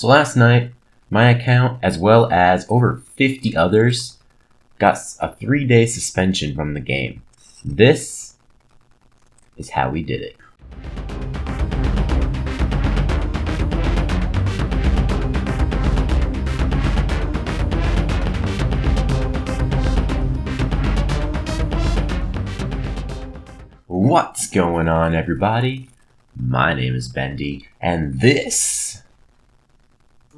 So last night, my account, as well as over 50 others, got a 3-day suspension from the game. This is how we did it. What's going on, everybody? My name is Bendy, and this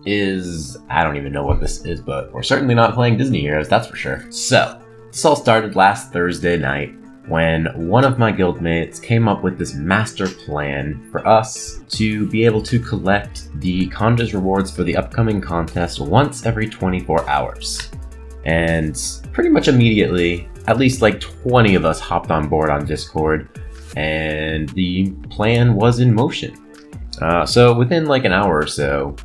is... I don't even know what this is, but we're certainly not playing Disney Heroes, that's for sure. So, this all started last Thursday night when one of my guildmates came up with this master plan for us to be able to collect the contest rewards for the upcoming contest once every 24 hours. And pretty much immediately, at least like 20 of us hopped on board on Discord, and the plan was in motion. So within like an hour or so,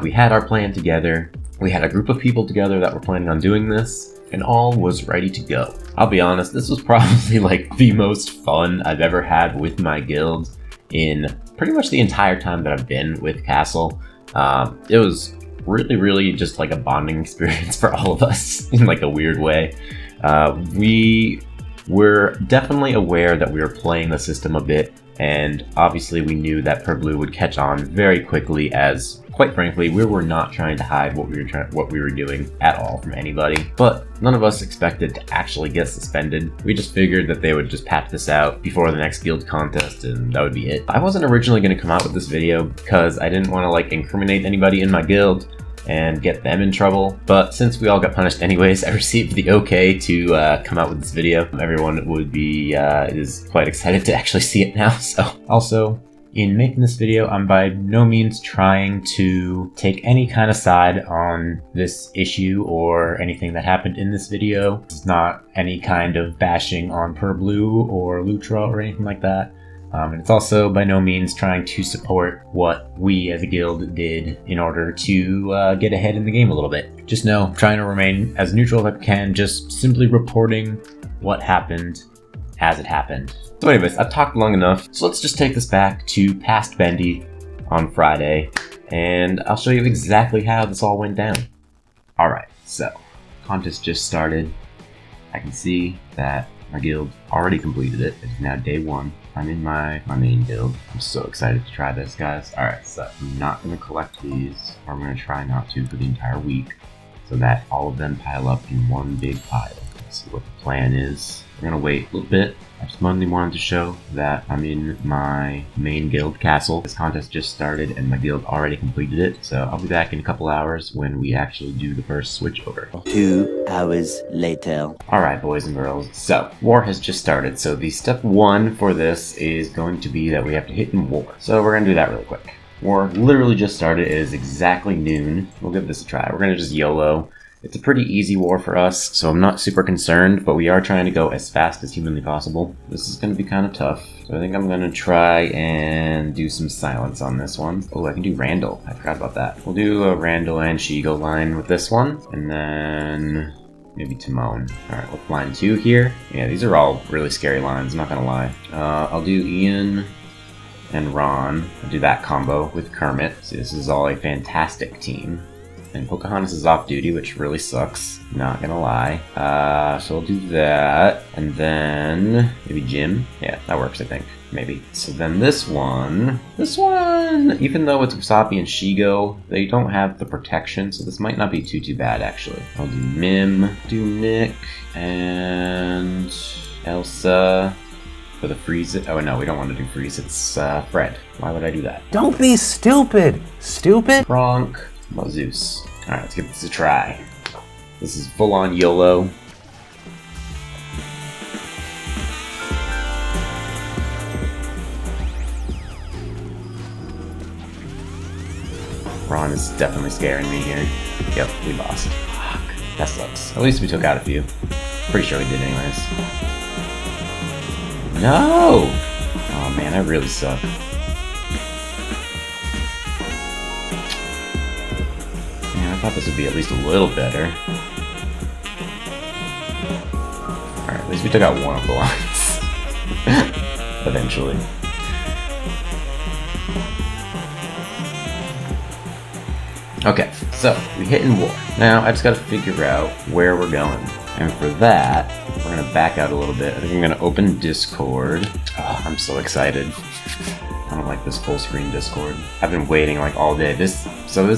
we had our plan together. We had a group of people together that were planning on doing this, and all was ready to go. I'll be honest, this was probably like the most fun I've ever had with my guild in pretty much the entire time that I've been with Castle. It was really just like a bonding experience for all of us in like a weird way. We were definitely aware that we were playing the system a bit, and obviously we knew that PurBlue would catch on very quickly, as quite frankly we were not trying to hide what we were doing at all from anybody. But none of us expected to actually get suspended. We just figured that they would just patch this out before the next guild contest, and that would be it. I wasn't originally going to come out with this video because I didn't want to like incriminate anybody in my guild and get them in trouble, but since we all got punished anyways, I received the okay to come out with this video. Everyone would be is quite excited to actually see it now. So also, in making this video, I'm by no means trying to take any kind of side on this issue or anything that happened in this video. It's not any kind of bashing on PurBlue or Lutra or anything like that. And it's also by no means trying to support what we as a guild did in order to get ahead in the game a little bit. Just know, I'm trying to remain as neutral as I can, just simply reporting what happened as it happened. So anyways, I've talked long enough, so let's just take this back to past Bendy on Friday, and I'll show you exactly how this all went down. Alright, so, contest just started. I can see that my guild already completed it. It's now day 1. I'm in my main guild. I'm so excited to try this, guys. Alright, so I'm not going to collect these, or I'm going to try not to for the entire week, so that all of them pile up in one big pile. Let's see what the plan is. We're going to wait a little bit. I just mainly wanted to show that I'm in my main guild, Castle. This contest just started and my guild already completed it, so I'll be back in a couple hours when we actually do the first switch over. 2 hours later. Alright, boys and girls, so war has just started. So the step 1 for this is going to be that we have to hit in war. So we're going to do that really quick. War literally just started. It is exactly noon. We'll give this a try. We're going to just YOLO. It's a pretty easy war for us, so I'm not super concerned, but we are trying to go as fast as humanly possible. This is going to be kind of tough, so I think I'm going to try and do some silence on this one. Oh, I can do Randall. I forgot about that. We'll do a Randall and Shigo line with this one, and then maybe Timon. Alright, with line 2 here. Yeah, these are all really scary lines, I'm not going to lie. I'll do Ian and Ron. I'll do that combo with Kermit. See, this is all a fantastic team. And Pocahontas is off duty, which really sucks, not gonna lie. So I'll do that, and then maybe Jim. Yeah, that works, I think, maybe. So then this one, even though it's Usopp and Shigo, they don't have the protection, so this might not be too bad, actually. I'll do Mim, do Nick, and Elsa for the freeze. Oh no, we don't want to do freeze, it's Fred. Why would I do that? Don't be stupid! Stupid? Bronk. Zeus. Alright, let's give this a try. This is full-on YOLO. Ron is definitely scaring me here. Yep, we lost. Fuck. That sucks. At least we took out a few. Pretty sure we did anyways. No! Oh man, I really suck. I thought this would be at least a little better. Alright, at least we took out one of the lines. Eventually. Okay, so we hit in war. Now I just gotta figure out where we're going. And for that, we're gonna back out a little bit. I think I'm gonna open Discord. Oh, I'm so excited. I don't like this full screen Discord. I've been waiting like all day. This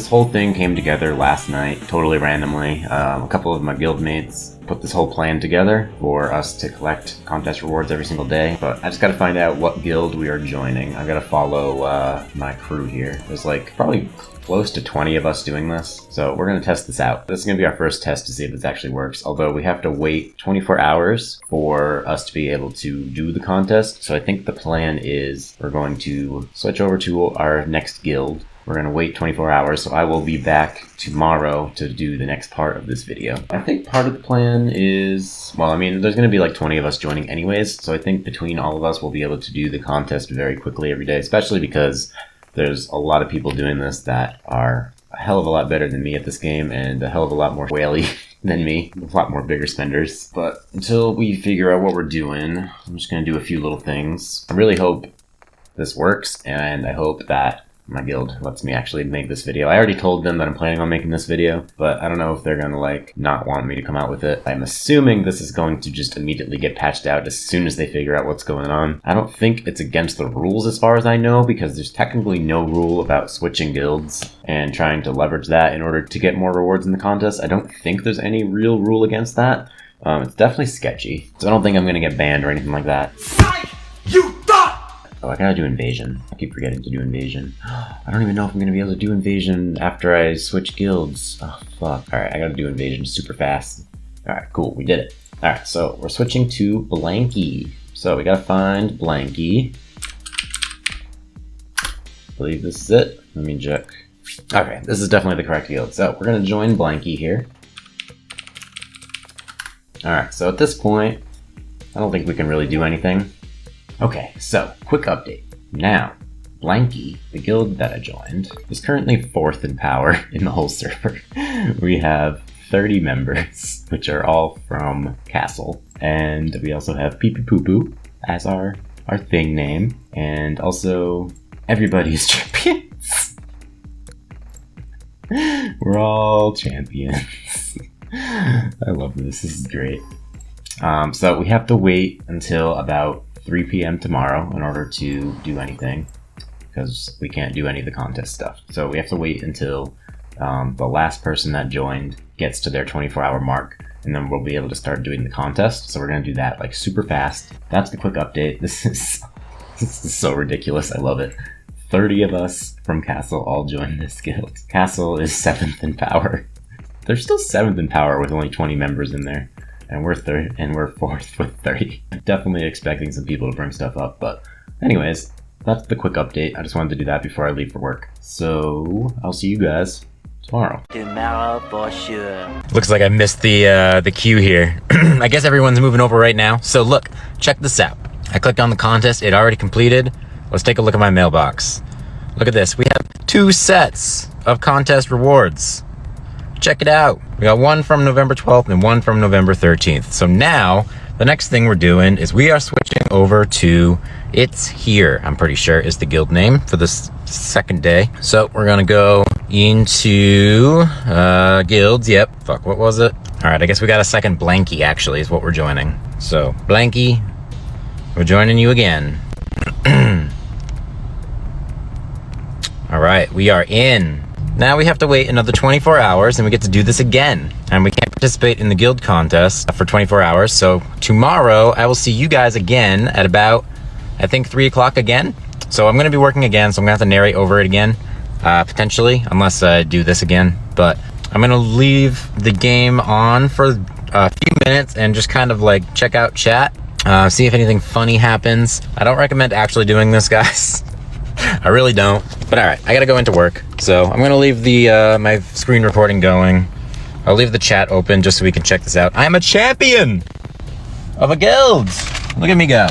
whole thing came together last night, totally randomly. A couple of my guildmates put this whole plan together for us to collect contest rewards every single day. But I just gotta find out what guild we are joining. I gotta follow my crew here. There's like probably close to 20 of us doing this, so we're gonna test this out. This is gonna be our first test to see if this actually works, although we have to wait 24 hours for us to be able to do the contest. So I think the plan is we're going to switch over to our next guild. We're gonna wait 24 hours, so I will be back tomorrow to do the next part of this video. I think part of the plan is, well, I mean, there's gonna be like 20 of us joining anyways, so I think between all of us we'll be able to do the contest very quickly every day, especially because there's a lot of people doing this that are a hell of a lot better than me at this game and a hell of a lot more whaley than me, a lot more bigger spenders. But until we figure out what we're doing, I'm just gonna do a few little things. I really hope this works, and I hope that my guild lets me actually make this video. I already told them that I'm planning on making this video, but I don't know if they're gonna like not want me to come out with it. I'm assuming this is going to just immediately get patched out as soon as they figure out what's going on. I don't think it's against the rules as far as I know, because there's technically no rule about switching guilds and trying to leverage that in order to get more rewards in the contest. I don't think there's any real rule against that. It's definitely sketchy, so I don't think I'm gonna get banned or anything like that. You thought! Oh, I gotta do invasion. I keep forgetting to do invasion. I don't even know if I'm gonna be able to do invasion after I switch guilds. Oh, fuck. Alright, I gotta do invasion super fast. Alright, cool, we did it. Alright, so we're switching to BLANKY. So we gotta find BLANKY. I believe this is it. Let me check. Okay, this is definitely the correct guild. So we're gonna join BLANKY here. Alright, so at this point, I don't think we can really do anything. Okay, so, quick update. Now, BLANKY, the guild that I joined, is currently 4th in power in the whole server. We have 30 members, which are all from Castle. And we also have Pee Pee Poo Poo as our thing name. And also, everybody is champions. We're all champions. I love this, this is great. So we have to wait until about 3 p.m. tomorrow in order to do anything, because we can't do any of the contest stuff. So we have to wait until the last person that joined gets to their 24-hour mark, and then we'll be able to start doing the contest. So we're gonna do that like super fast. That's the quick update. This is so ridiculous. I love it. 30 of us from Castle all joined this guild. Castle is 7th in power. They're still 7th in power with only 20 members in there. And we're 4th with 30. Definitely expecting some people to bring stuff up, but anyways, that's the quick update. I just wanted to do that before I leave for work. So I'll see you guys tomorrow. Tomorrow for sure. Looks like I missed the queue here. I guess everyone's moving over right now. So look, check this out. I clicked on the contest, it already completed. Let's take a look at my mailbox. Look at this, we have 2 sets of contest rewards. Check it out. We got one from November 12th and one from November 13th. So now, the next thing we're doing is we are switching over to It's Here, I'm pretty sure is the guild name for this second day. So we're gonna go into guilds, yep. Fuck, what was it? All right, I guess we got a second BLANKY actually is what we're joining. So BLANKY, we're joining you again. All right, we are in. Now we have to wait another 24 hours and we get to do this again. And we can't participate in the guild contest for 24 hours. So tomorrow I will see you guys again at about, I think 3 o'clock again. So I'm gonna be working again, so I'm gonna have to narrate over it again, potentially, unless I do this again. But I'm gonna leave the game on for a few minutes and just kind of like check out chat, see if anything funny happens. I don't recommend actually doing this, guys. I really don't. But alright, I gotta go into work. So I'm gonna leave the my screen recording going. I'll leave the chat open just so we can check this out. I'm a champion of a guild. Look at me go.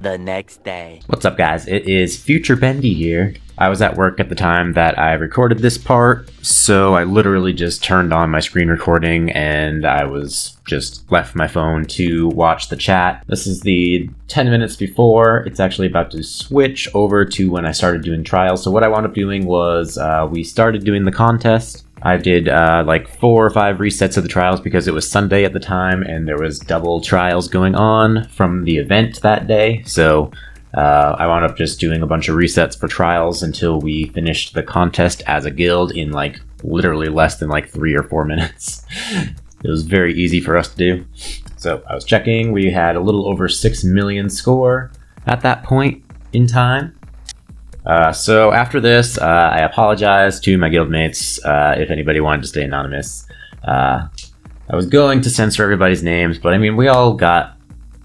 The next day. What's up, guys? It is Future Bendy here. I was at work at the time that I recorded this part, so I literally just turned on my screen recording and I was just left my phone to watch the chat. This is the 10 minutes before. It's actually about to switch over to when I started doing trials. So what I wound up doing was we started doing the contest. I did like 4 or 5 resets of the trials because it was Sunday at the time and there was double trials going on from the event that day. So I wound up just doing a bunch of resets for trials until we finished the contest as a guild in like literally less than like 3 or 4 minutes. It was very easy for us to do. So I was checking, we had a little over 6 million score at that point in time. So after this, I apologize to my guildmates if anybody wanted to stay anonymous. I was going to censor everybody's names, but I mean, we all got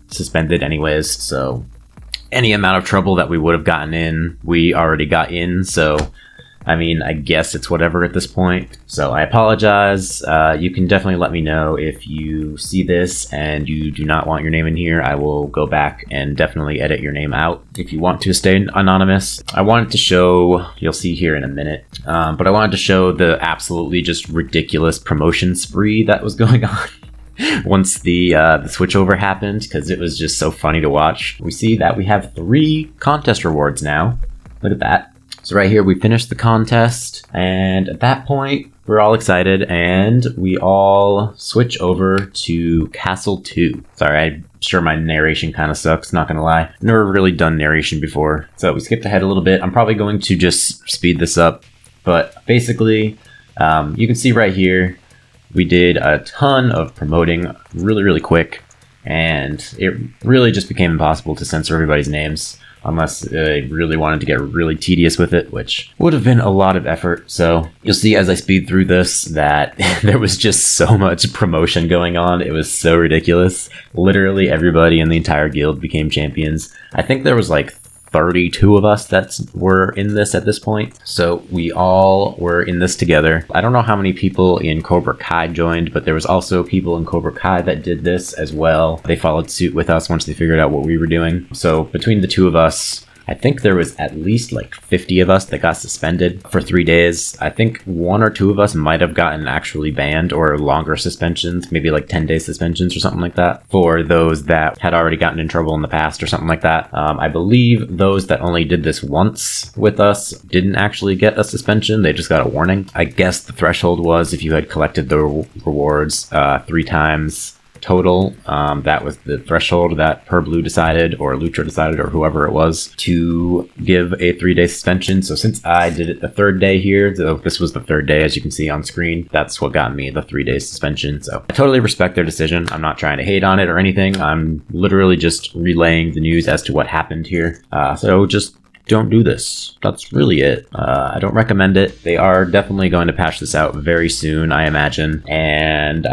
suspended anyways, so any amount of trouble that we would have gotten in, we already got in, so I mean, I guess it's whatever at this point. So I apologize. You can definitely let me know if you see this and you do not want your name in here. I will go back and definitely edit your name out if you want to stay anonymous. I wanted to show, you'll see here in a minute, but I wanted to show the absolutely just ridiculous promotion spree that was going on once the switchover happened, because it was just so funny to watch. We see that we have 3 contest rewards now. Look at that. So right here, we finished the contest, and at that point, we're all excited, and we all switch over to Castle 2. Sorry, I'm sure my narration kind of sucks, not gonna lie. I've never really done narration before, so we skipped ahead a little bit. I'm probably going to just speed this up, but basically, you can see right here, we did a ton of promoting really, really quick, and it really just became impossible to censor everybody's names unless they really wanted to get really tedious with it, which would have been a lot of effort. So you'll see as I speed through this that there was just so much promotion going on. It was so ridiculous. Literally everybody in the entire guild became champions. I think there was like 32 of us that were in this at this point. So we all were in this together. I don't know how many people in Cobra Kai joined, but there was also people in Cobra Kai that did this as well. They followed suit with us once they figured out what we were doing. So between the 2 of us, I think there was at least like 50 of us that got suspended for 3 days. I think 1 or 2 of us might have gotten actually banned or longer suspensions, maybe like 10-day suspensions or something like that, for those that had already gotten in trouble in the past or something like that. I believe those that only did this once with us didn't actually get a suspension. They just got a warning. I guess the threshold was if you had collected the rewards 3 times total, that was the threshold that Per Blue decided, or Lucha decided, or whoever it was, to give a 3-day suspension. So since I did it the 3rd day here, so this was the 3rd day as you can see on screen, that's what got me the 3-day suspension. So I totally respect their decision. I'm not trying to hate on it or anything. I'm literally just relaying the news as to what happened here. So just don't do this. That's really it. I don't recommend it. They are definitely going to patch this out very soon, I imagine. And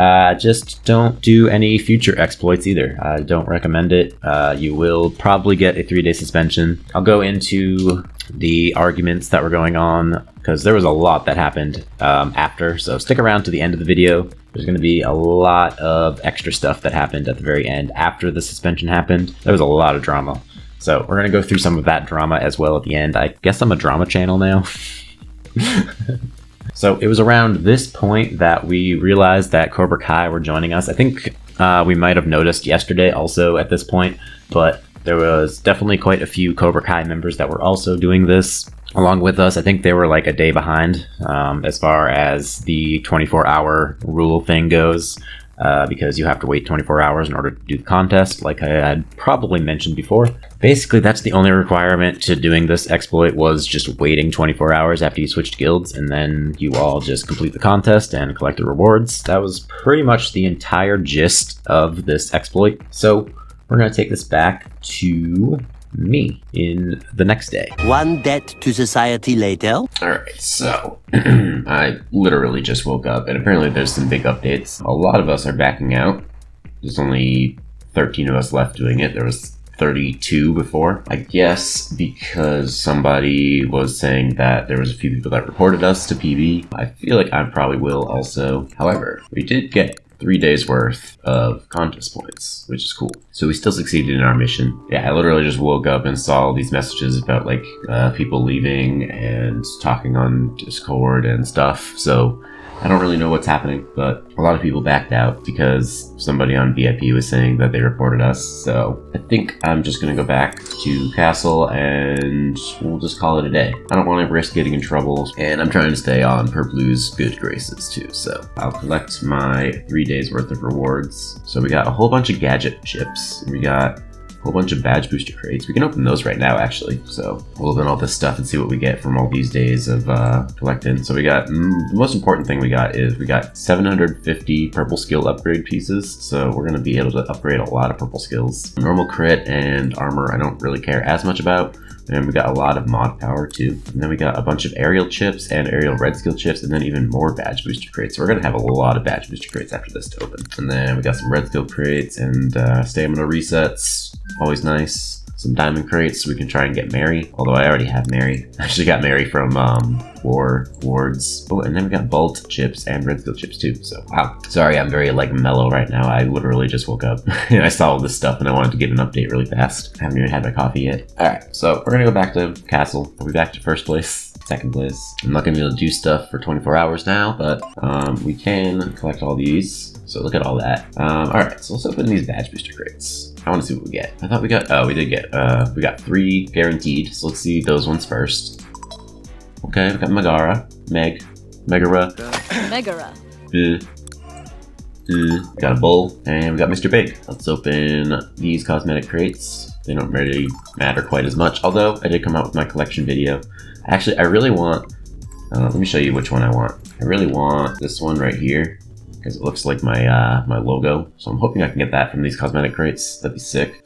just don't do any future exploits either. I don't recommend it. You will probably get a 3-day suspension. I'll go into the arguments that were going on because there was a lot that happened after. So stick around to the end of the video. There's going to be a lot of extra stuff that happened at the very end after the suspension happened. There was a lot of drama. So we're going to go through some of that drama as well at the end. I guess I'm a drama channel now. So it was around this point that we realized that Cobra Kai were joining us. I think we might have noticed yesterday also at this point, but there was definitely quite a few Cobra Kai members that were also doing this along with us. I think they were like a day behind as far as the 24-hour rule thing goes. Because you have to wait 24 hours in order to do the contest, like I had probably mentioned before. Basically, that's the only requirement to doing this exploit, was just waiting 24 hours after you switched guilds, and then you all just complete the contest and collect the rewards. That was pretty much the entire gist of this exploit. So we're going to take this back to me in the next day. One debt to society later. Alright, so I literally just woke up and apparently there's some big updates. A lot of us are backing out. There's only 13 of us left doing it. There was 32 before. I guess because somebody was saying that there was a few people that reported us to PB. I feel like I probably will also. However, we did get 3 days worth of contest points, which is cool. So we still succeeded in our mission. Yeah, I literally just woke up and saw all these messages about like people leaving and talking on Discord and stuff. So I don't really know what's happening, but a lot of people backed out because somebody on VIP was saying that they reported us. So I think I'm just going to go back to Castle and we'll just call it a day. I don't want to risk getting in trouble, and I'm trying to stay on Purplu's good graces too. So I'll collect my 3 days worth of rewards. So we got a whole bunch of gadget chips. We got a whole bunch of badge booster crates. We can open those right now, actually. So we'll open all this stuff and see what we get from all these days of collecting. So we got, the most important thing we got is we got 750 purple skill upgrade pieces. So we're going to be able to upgrade a lot of purple skills. Normal crit and armor I don't really care as much about. And we got a lot of mod power too. And then we got a bunch of aerial chips and aerial red skill chips, and then even more badge booster crates. So we're gonna have a lot of badge booster crates after this to open. And then we got some red skill crates and stamina resets. Always nice. Some diamond crates so we can try and get Mary. Although I already have Mary. I actually got Mary from War Wards. Oh, and then we got Bolt chips and red skill chips too. So wow. Sorry, I'm very like mellow right now. I literally just woke up and I saw all this stuff and I wanted to get an update really fast. I haven't even had my coffee yet. Alright, so we're gonna go back to Castle. We'll be back to first place, second place. I'm not gonna be able to do stuff for 24 hours now, but we can collect all these. So look at all that. Alright, so let's open these badge booster crates. I want to see what we get. I thought we got, oh, we did get, we got 3 guaranteed. So let's see those ones first. Okay, we got Megara, Megara. We got a bull, and we got Mr. Big. Let's open these cosmetic crates. They don't really matter quite as much, although I did come out with my collection video. Actually, I really want, let me show you which one I want. I really want this one right here, because it looks like my my logo. So I'm hoping I can get that from these cosmetic crates. That'd be sick.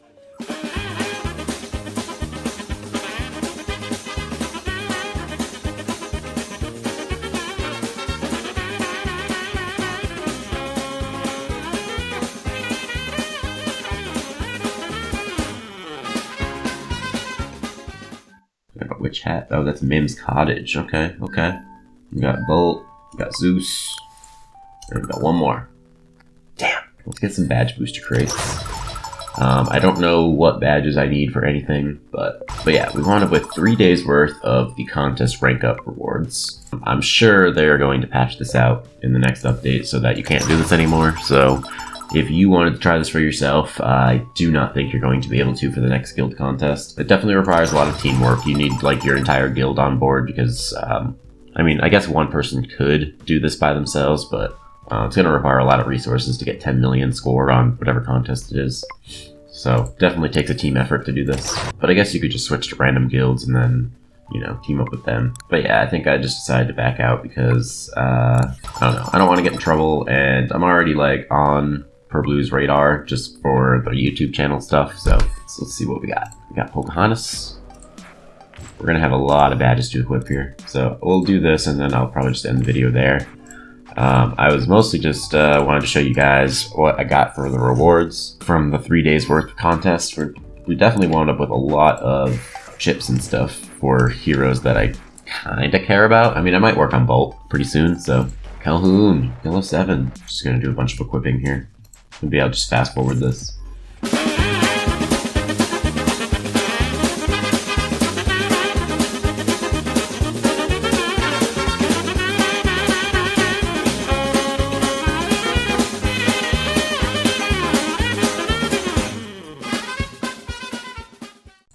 Witch hat. Oh, that's Mim's cottage. Okay, okay. We got Bolt. We got Zeus. And we got one more. Damn. Let's get some badge booster crates. I don't know what badges I need for anything, but yeah, we wound up with 3 days worth of the contest rank up rewards. I'm sure they're going to patch this out in the next update so that you can't do this anymore. So if you wanted to try this for yourself, I do not think you're going to be able to for the next guild contest. It definitely requires a lot of teamwork. You need like your entire guild on board because, I mean, I guess one person could do this by themselves, but it's going to require a lot of resources to get 10 million score on whatever contest it is. So definitely takes a team effort to do this. But I guess you could just switch to random guilds and then, you know, team up with them. But yeah, I think I just decided to back out because, I don't know. I don't want to get in trouble, and I'm already like on Purplu's radar just for the YouTube channel stuff. So let's see what we got. We got Pocahontas. We're going to have a lot of badges to equip here. So we'll do this and then I'll probably just end the video there. I was mostly just wanted to show you guys what I got for the rewards from the 3 days worth of contest. We definitely wound up with a lot of chips and stuff for heroes that I kind of care about. I mean, I might work on Bolt pretty soon, so Calhoun, Yellow 7. Just going to do a bunch of equipping here. Maybe I'll just fast forward this.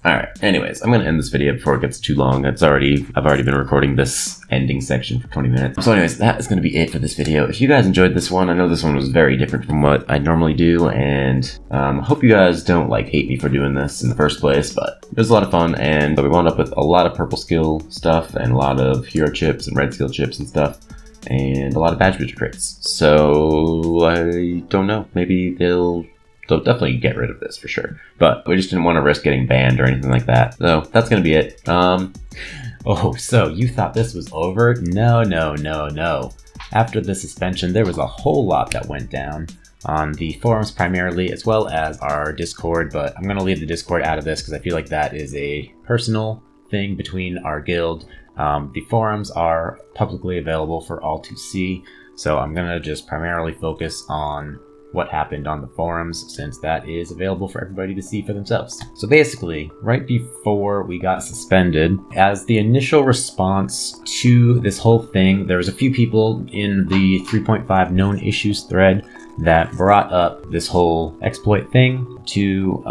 Alright, anyways, I'm going to end this video before it gets too long. I've already been recording this ending section for 20 minutes. So anyways, that is going to be it for this video. If you guys enjoyed this one, I know this one was very different from what I normally do, and I hope you guys don't like hate me for doing this in the first place, but it was a lot of fun, and we wound up with a lot of purple skill stuff, and a lot of hero chips and red skill chips and stuff, and a lot of badge booster crates. So I don't know, maybe they'll definitely get rid of this for sure. But we just didn't want to risk getting banned or anything like that. So that's going to be it. Oh, so you thought this was over? No, no, no, no. After the suspension, there was a whole lot that went down on the forums primarily, as well as our Discord. But I'm going to leave the Discord out of this because I feel like that is a personal thing between our guild. The forums are publicly available for all to see. So I'm gonna just primarily focus on what happened on the forums, since that is available for everybody to see for themselves. So basically, right before we got suspended, as the initial response to this whole thing, there was a few people in the 3.5 known issues thread that brought up this whole exploit thing to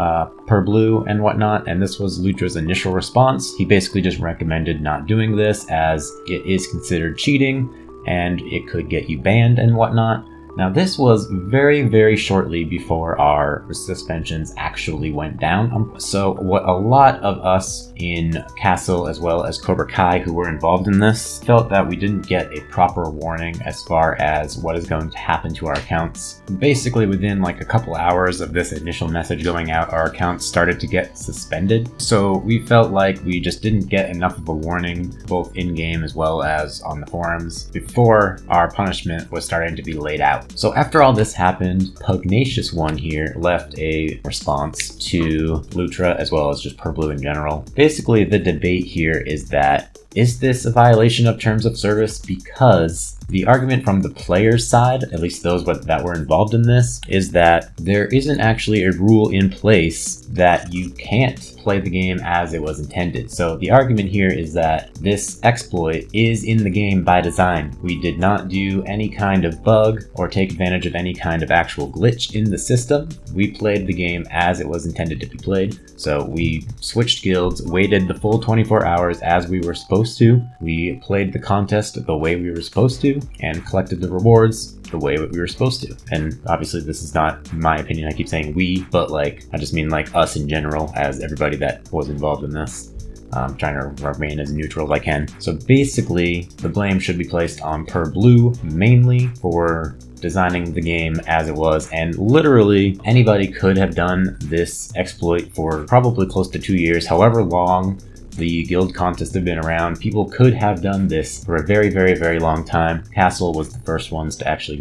PerBlue and whatnot, and this was Lutra's initial response. He basically just recommended not doing this as it is considered cheating and it could get you banned and whatnot. Now this was very, very shortly before our suspensions actually went down. So what a lot of us in Castle as well as Cobra Kai who were involved in this felt that we didn't get a proper warning as far as what is going to happen to our accounts. Basically within like a couple hours of this initial message going out, our accounts started to get suspended. So we felt like we just didn't get enough of a warning, both in-game as well as on the forums, before our punishment was starting to be laid out. So after all this happened, Pugnacious One here left a response to Lutra as well as just PerBlue in general. Basically, the debate here is that, is this a violation of terms of service? Because the argument from the player's side, at least those that were involved in this, is that there isn't actually a rule in place that you can't play the game as it was intended. So the argument here is that this exploit is in the game by design. We did not do any kind of bug or take advantage of any kind of actual glitch in the system. We played the game as it was intended to be played. So we switched guilds, waited the full 24 hours as we were supposed to. We played the contest the way we were supposed to and collected the rewards the way we were supposed to. And obviously this is not my opinion, I keep saying we, but like I just mean like us in general as everybody that was involved in this. I'm trying to remain as neutral as I can. So basically the blame should be placed on PerBlue mainly for designing the game as it was, and literally anybody could have done this exploit for probably close to 2 years, however long the guild contests have been around. People could have done this for a very, very, very long time. Castle was the first ones to actually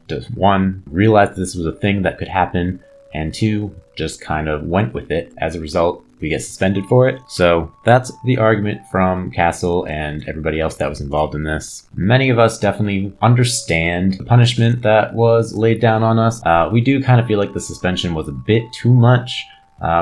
just one, realize this was a thing that could happen, and two, just kind of went with it. As a result, we get suspended for it. So that's the argument from Castle and everybody else that was involved in this. Many of us definitely understand the punishment that was laid down on us. We do kind of feel like the suspension was a bit too much.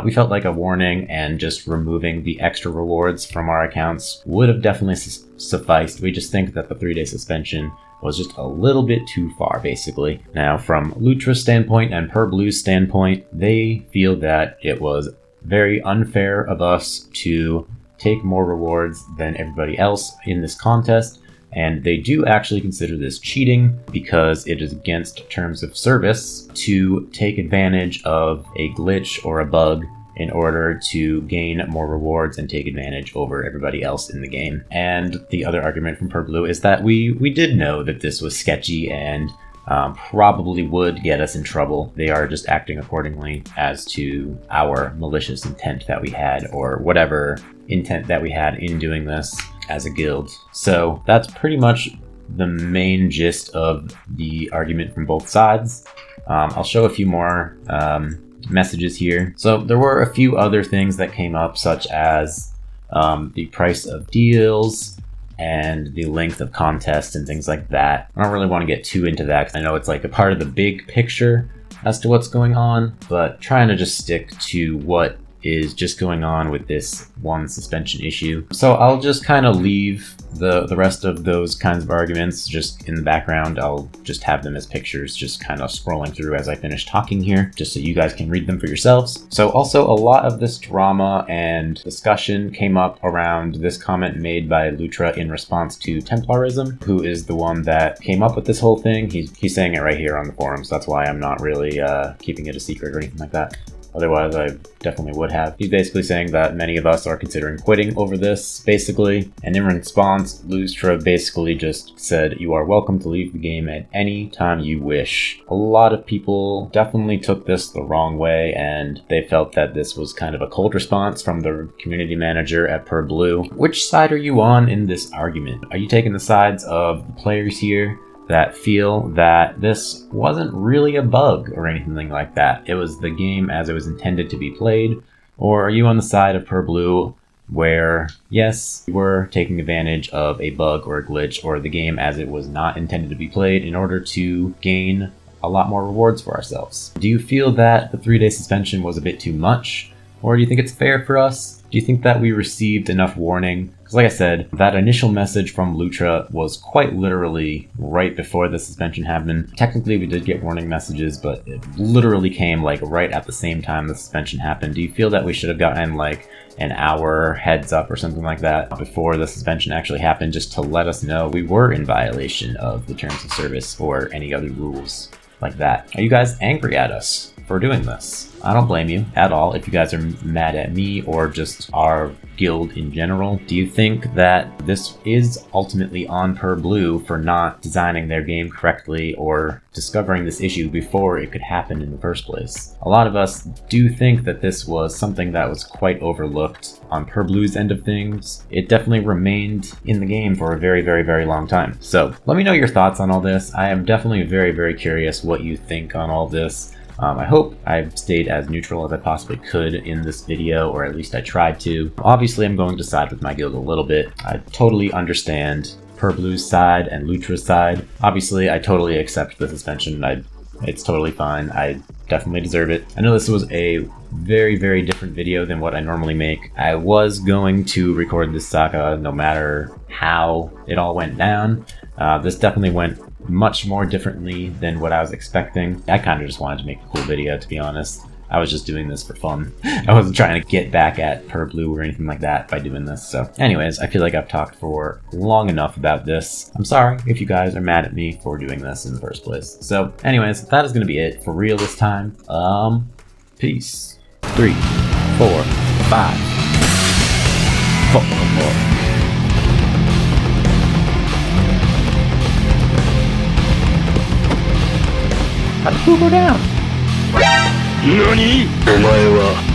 We felt like a warning and just removing the extra rewards from our accounts would have definitely sufficed. We just think that the 3-day suspension was just a little bit too far, basically. Now, from Lutra's standpoint and PerBlue's standpoint, they feel that it was very unfair of us to take more rewards than everybody else in this contest, and they do actually consider this cheating because it is against terms of service to take advantage of a glitch or a bug in order to gain more rewards and take advantage over everybody else in the game. And the other argument from PerBlue is that we did know that this was sketchy and probably would get us in trouble. They are just acting accordingly as to our malicious intent that we had, or whatever intent that we had in doing this as a guild. So that's pretty much the main gist of the argument from both sides. I'll show a few more messages here. So there were a few other things that came up, such as the price of deals and the length of contests and things like that. I don't really want to get too into that because I know it's like a part of the big picture as to what's going on, but trying to just stick to what is just going on with this one suspension issue. So I'll just kind of leave the rest of those kinds of arguments just in the background. I'll just have them as pictures, just kind of scrolling through as I finish talking here, just so you guys can read them for yourselves. So also a lot of this drama and discussion came up around this comment made by Lutra in response to Templarism, who is the one that came up with this whole thing. He's saying it right here on the forums. That's why I'm not really keeping it a secret or anything like that. Otherwise, I definitely would have. He's basically saying that many of us are considering quitting over this, basically. And in response, Lutra basically just said, "You are welcome to leave the game at any time you wish." A lot of people definitely took this the wrong way, and they felt that this was kind of a cold response from the community manager at PerBlue. Which side are you on in this argument? Are you taking the sides of the players here that feel that this wasn't really a bug or anything like that? It was the game as it was intended to be played? Or are you on the side of PerBlue where, yes, we were taking advantage of a bug or a glitch or the game as it was not intended to be played in order to gain a lot more rewards for ourselves. Do you feel that the 3-day suspension was a bit too much? Or do you think it's fair for us? Do you think that we received enough warning? Because like I said, that initial message from Lutra was quite literally right before the suspension happened. Technically we did get warning messages, but it literally came like right at the same time the suspension happened. Do you feel that we should have gotten like an hour heads up or something like that before the suspension actually happened, just to let us know we were in violation of the terms of service or any other rules like that? Are you guys angry at us for doing this? I don't blame you at all if you guys are mad at me or just our guild in general. Do you think that this is ultimately on PurBlue for not designing their game correctly or discovering this issue before it could happen in the first place? A lot of us do think that this was something that was quite overlooked on PurBlue's end of things. It definitely remained in the game for a very, very, very long time. So let me know your thoughts on all this. I am definitely very, very curious what you think on all this. I hope I've stayed as neutral as I possibly could in this video, or at least I tried to. Obviously, I'm going to side with my guild a little bit. I totally understand PurBlue's side and Lutra's side. Obviously, I totally accept the suspension. It's totally fine. I definitely deserve it. I know this was a very, very different video than what I normally make. I was going to record this saga no matter how it all went down. This definitely went much more differently than what I was expecting. I kind of just wanted to make a cool video, to be honest. I was just doing this for fun. I wasn't trying to get back at PurBlue or anything like that by doing this. So anyways, I feel like I've talked for long enough about this. I'm sorry if you guys are mad at me for doing this in the first place. So anyways, that is going to be it for real this time. Peace. 3, 4, 5. Fuck no more. How did you go down? 何？お前は